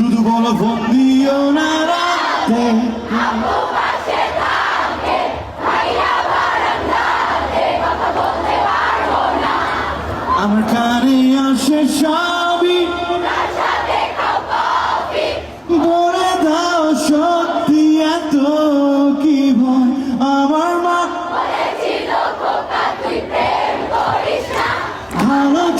শুধু বলো ফোন দিও না রাতে আমার কানে আসে সবই বলে দাও সত্যি এত কি ভয় আমার মা ভালো